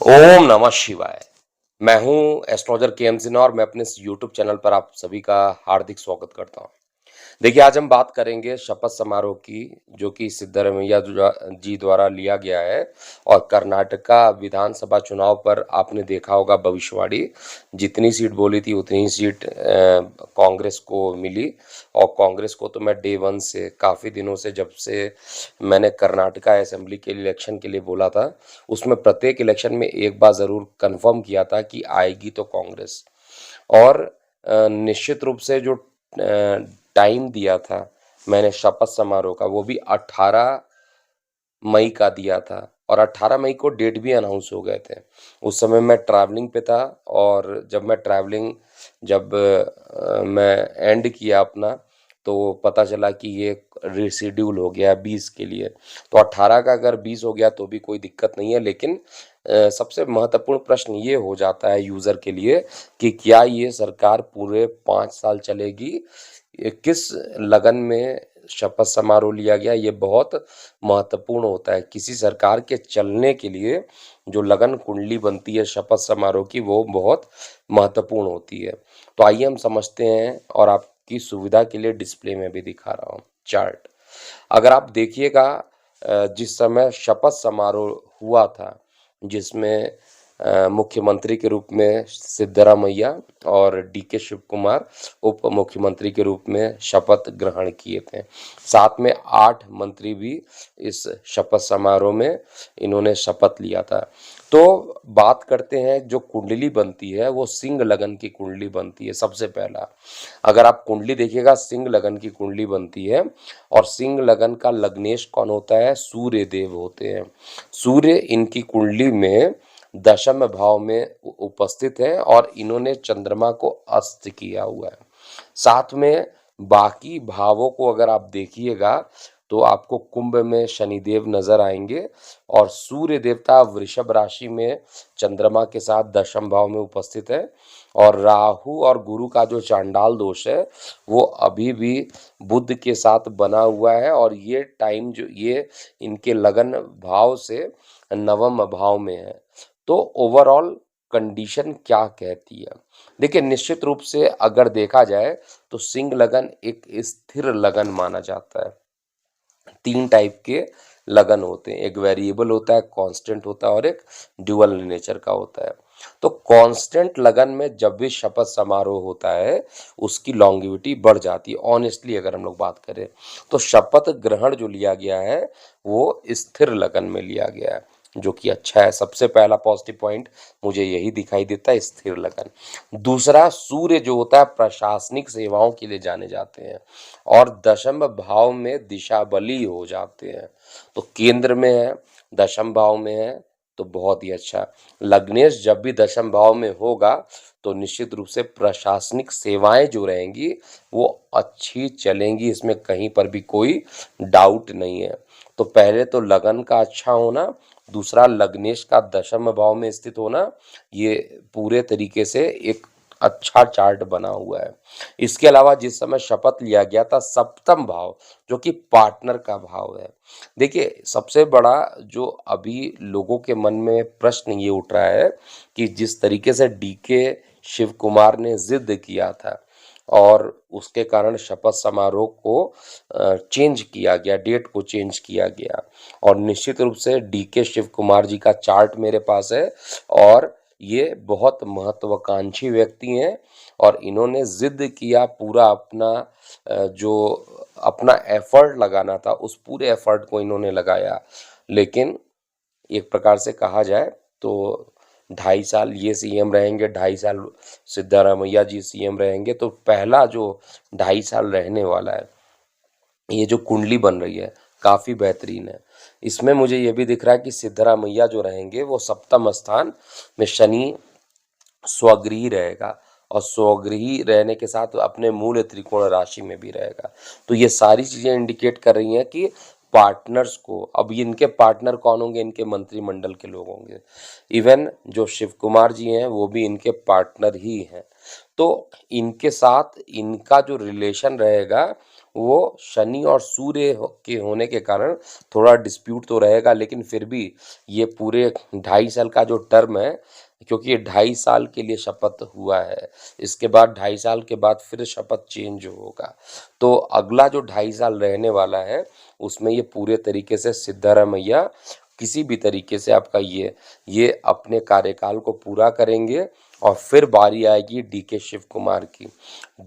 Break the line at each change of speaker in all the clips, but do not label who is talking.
ओम नमः शिवाय। मैं हूं एस्ट्रोलॉजर के एम सिन्हा और मैं अपने इस यूट्यूब चैनल पर आप सभी का हार्दिक स्वागत करता हूं। देखिए, आज हम बात करेंगे शपथ समारोह की, जो कि सिद्धारमैया जी द्वारा लिया गया है। और कर्नाटका विधानसभा चुनाव पर आपने देखा होगा भविष्यवाणी, जितनी सीट बोली थी उतनी ही सीट कांग्रेस को मिली। और कांग्रेस को तो मैं डे वन से, काफ़ी दिनों से, जब से मैंने कर्नाटका असेंबली के इलेक्शन के लिए बोला था, उसमें प्रत्येक इलेक्शन में एक बार ज़रूर कन्फर्म किया था कि आएगी तो कांग्रेस। और निश्चित रूप से जो टाइम दिया था मैंने शपथ समारोह का, वो भी 18 मई का दिया था। और 18 मई को डेट भी अनाउंस हो गए थे। उस समय मैं ट्रैवलिंग पे था, और जब मैं एंड किया अपना, तो पता चला कि ये रिशेड्यूल हो गया 20 के लिए। तो 18 का अगर 20 हो गया तो भी कोई दिक्कत नहीं है, लेकिन सबसे महत्वपूर्ण प्रश्न ये हो जाता है यूज़र के लिए कि क्या ये सरकार पूरे 5 साल चलेगी? ये किस लगन में शपथ समारोह लिया गया, ये बहुत महत्वपूर्ण होता है। किसी सरकार के चलने के लिए जो लगन कुंडली बनती है शपथ समारोह की, वो बहुत महत्वपूर्ण होती है। तो आइए हम समझते हैं, और आपकी सुविधा के लिए डिस्प्ले में भी दिखा रहा हूँ चार्ट। अगर आप देखिएगा, जिस समय शपथ समारोह हुआ था, जिसमें मुख्यमंत्री के रूप में सिद्धरामैया और डीके शिव कुमार उप मुख्यमंत्री के रूप में शपथ ग्रहण किए थे। साथ में 8 मंत्री भी इस शपथ समारोह में इन्होंने शपथ लिया था। तो बात करते हैं, जो कुंडली बनती है वो सिंह लगन की कुंडली बनती है। सबसे पहला, अगर आप कुंडली देखिएगा, सिंह लगन की कुंडली बनती है। और सिंह लगन का लग्नेश कौन होता है? सूर्य देव होते हैं। सूर्य इनकी कुंडली में दशम भाव में उपस्थित है, और इन्होंने चंद्रमा को अस्त किया हुआ है। साथ में बाकी भावों को अगर आप देखिएगा, तो आपको कुंभ में शनिदेव नजर आएंगे, और सूर्य देवता वृषभ राशि में चंद्रमा के साथ दशम भाव में उपस्थित है। और राहु और गुरु का जो चांडाल दोष है, वो अभी भी बुध के साथ बना हुआ है। और ये टाइम जो ये इनके लगन भाव से नवम भाव में है। तो ओवरऑल कंडीशन क्या कहती है? देखिए, निश्चित रूप से अगर देखा जाए तो सिंह लगन एक स्थिर लगन माना जाता है। 3 टाइप के लगन होते हैं, एक वेरिएबल होता है, कांस्टेंट होता है, और एक ड्यूअल नेचर का होता है। तो कांस्टेंट लगन में जब भी शपथ समारोह होता है, उसकी लॉन्गिविटी बढ़ जाती है। ऑनेस्टली अगर हम लोग बात करें, तो शपथ ग्रहण जो लिया गया है वो स्थिर लगन में लिया गया है, जो कि अच्छा है। सबसे पहला पॉजिटिव पॉइंट मुझे यही दिखाई देता है, स्थिर लगन। दूसरा, सूर्य जो होता है प्रशासनिक सेवाओं के लिए जाने जाते हैं, और दशम भाव में दिशा बली हो जाते हैं। तो केंद्र में है, दशम भाव में है, तो बहुत ही अच्छा। लग्नेश जब भी दशम भाव में होगा, तो निश्चित रूप से प्रशासनिक सेवाएं जो रहेंगी वो अच्छी चलेंगी, इसमें कहीं पर भी कोई डाउट नहीं है। तो पहले तो लगन का अच्छा होना, दूसरा लग्नेश का दशम भाव में स्थित होना, ये पूरे तरीके से एक अच्छा चार्ट बना हुआ है। इसके अलावा जिस समय शपथ लिया गया था, सप्तम भाव जो कि पार्टनर का भाव है। देखिए, सबसे बड़ा जो अभी लोगों के मन में प्रश्न ये उठ रहा है कि जिस तरीके से डीके शिव कुमार ने जिद किया था, और उसके कारण शपथ समारोह को चेंज किया गया, डेट को चेंज किया गया। और निश्चित रूप से डीके शिव कुमार जी का चार्ट मेरे पास है, और ये बहुत महत्वाकांक्षी व्यक्ति हैं। और इन्होंने जिद किया, पूरा अपना जो अपना एफर्ट लगाना था, उस पूरे एफर्ट को इन्होंने लगाया। लेकिन एक प्रकार से कहा जाए तो 2.5 साल ये सीएम रहेंगे, 2.5 साल सिद्धारमैया जी सीएम रहेंगे, तो पहला जो 2.5 साल रहने वाला है, ये जो कुंडली बन रही है काफ़ी बेहतरीन है। इसमें मुझे ये भी दिख रहा है कि सिद्धारमैया जो रहेंगे वो सप्तम स्थान में शनि स्वगृही रहेगा, और स्वगृही रहने के साथ अपने मूल त्रिकोण राशि में भी रहेगा। तो ये सारी चीज़ें इंडिकेट कर रही हैं कि पार्टनर्स को, अब इनके पार्टनर कौन होंगे? इनके मंत्रिमंडल के लोग होंगे। इवन जो शिव कुमार जी हैं वो भी इनके पार्टनर ही हैं। तो इनके साथ इनका जो रिलेशन रहेगा वो शनि और सूर्य के होने के कारण थोड़ा डिस्प्यूट तो रहेगा, लेकिन फिर भी ये पूरे 2.5 साल का जो टर्म है, क्योंकि ये 2.5 साल के लिए शपथ हुआ है, इसके बाद 2.5 साल के बाद फिर शपथ चेंज होगा। तो अगला जो 2.5 साल रहने वाला है, उसमें ये पूरे तरीके से सिद्धारमैया किसी भी तरीके से आपका ये अपने कार्यकाल को पूरा करेंगे। और फिर बारी आएगी डीके शिव कुमार की।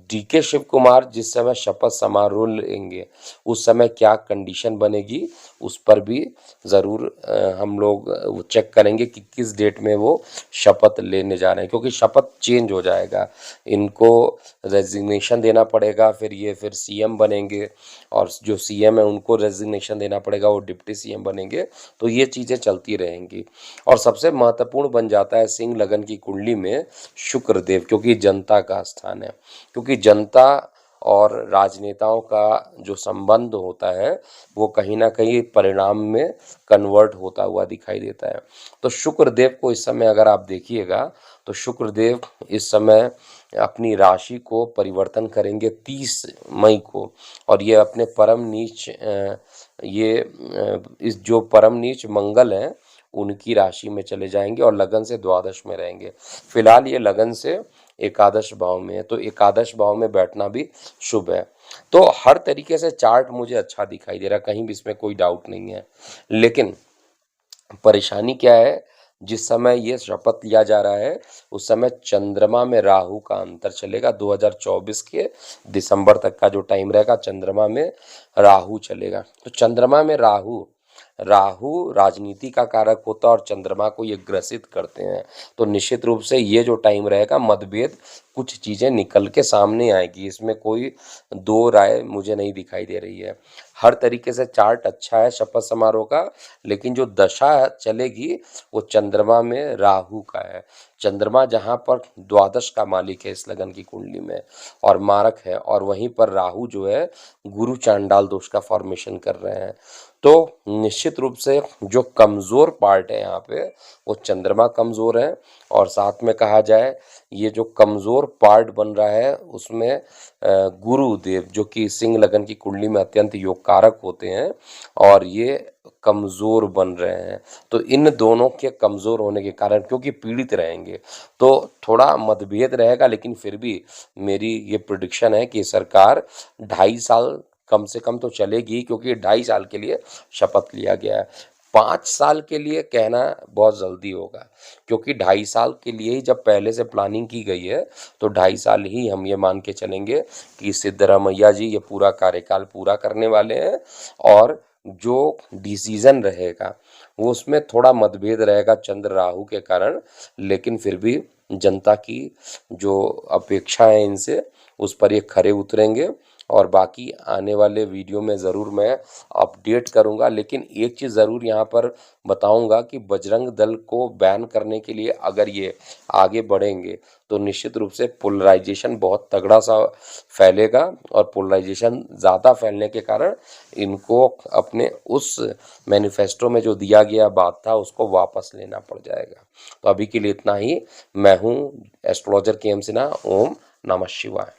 डीके शिव कुमार जिस समय शपथ समारोह लेंगे, उस समय क्या कंडीशन बनेगी, उस पर भी ज़रूर हम लोग वो चेक करेंगे कि किस डेट में वो शपथ लेने जा रहे हैं, क्योंकि शपथ चेंज हो जाएगा। इनको रेजिग्नेशन देना पड़ेगा, फिर सीएम बनेंगे, और जो सीएम है उनको रेजिग्नेशन देना पड़ेगा, वो डिप्टी सीएम बनेंगे। तो ये चीज़ें चलती रहेंगी। और सबसे महत्वपूर्ण बन जाता है सिंह लगन की कुंडली में शुक्र देव, क्योंकि जनता का स्थान है, क्योंकि जनता और राजनेताओं का जो संबंध होता है, वो कहीं ना कहीं परिणाम में कन्वर्ट होता हुआ दिखाई देता है। तो शुक्रदेव को इस समय अगर आप देखिएगा, तो शुक्रदेव इस समय अपनी राशि को परिवर्तन करेंगे 30 मई को, और ये अपने परम नीच इस जो परम नीच मंगल हैं उनकी राशि में चले जाएंगे और लगन से द्वादश में रहेंगे। फिलहाल ये लगन से एकादश भाव में है, तो एकादश भाव में बैठना भी शुभ है। तो हर तरीके से चार्ट मुझे अच्छा दिखाई दे रहा है, कहीं भी इसमें कोई डाउट नहीं है। लेकिन परेशानी क्या है, जिस समय ये शपथ लिया जा रहा है, उस समय चंद्रमा में राहु का अंतर चलेगा। 2024 के दिसंबर तक का जो टाइम रहेगा, चंद्रमा में राहु चलेगा। तो चंद्रमा में राहु राहु राजनीति का कारक होता है और चंद्रमा को ये ग्रसित करते हैं। तो निश्चित रूप से ये जो टाइम रहेगा, मतभेद कुछ चीज़ें निकल के सामने आएगी, इसमें कोई दो राय मुझे नहीं दिखाई दे रही है। हर तरीके से चार्ट अच्छा है शपथ समारोह का, लेकिन जो दशा चलेगी वो चंद्रमा में राहु का है। चंद्रमा जहाँ पर द्वादश का मालिक है इस लगन की कुंडली में और मारक है, और वहीं पर राहु जो है गुरु चांडाल दोष का फॉर्मेशन कर रहे हैं। तो निश्चित रूप से जो कमज़ोर पार्ट है यहाँ पे, वो चंद्रमा कमज़ोर है। और साथ में कहा जाए, ये जो कमज़ोर पार्ट बन रहा है उसमें गुरुदेव जो कि सिंह लगन की कुंडली में अत्यंत योग कारक होते हैं, और ये कमज़ोर बन रहे हैं। तो इन दोनों के कमज़ोर होने के कारण, क्योंकि पीड़ित रहेंगे, तो थोड़ा मतभेद रहेगा, लेकिन फिर भी मेरी ये प्रेडिक्शन है कि सरकार 2.5 साल कम से कम तो चलेगी, क्योंकि 2.5 साल के लिए शपथ लिया गया है। 5 साल के लिए कहना बहुत जल्दी होगा, क्योंकि 2.5 साल के लिए ही जब पहले से प्लानिंग की गई है, तो 2.5 साल ही हम ये मान के चलेंगे कि सिद्धरामैया जी ये पूरा कार्यकाल पूरा करने वाले हैं। और जो डिसीजन रहेगा वो उसमें थोड़ा मतभेद रहेगा चंद्र राहु के कारण, लेकिन फिर भी जनता की जो अपेक्षा है इनसे, उस पर ये खरे उतरेंगे। और बाकी आने वाले वीडियो में ज़रूर मैं अपडेट करूंगा। लेकिन एक चीज़ ज़रूर यहाँ पर बताऊंगा कि बजरंग दल को बैन करने के लिए अगर ये आगे बढ़ेंगे, तो निश्चित रूप से पोलराइजेशन बहुत तगड़ा सा फैलेगा, और पोलराइजेशन ज़्यादा फैलने के कारण इनको अपने उस मैनिफेस्टो में जो दिया गया बात था उसको वापस लेना पड़ जाएगा। तो अभी के लिए इतना ही। मैं हूँ एस्ट्रोलॉजर के एम सिन्हा। ओम नमः शिवाय।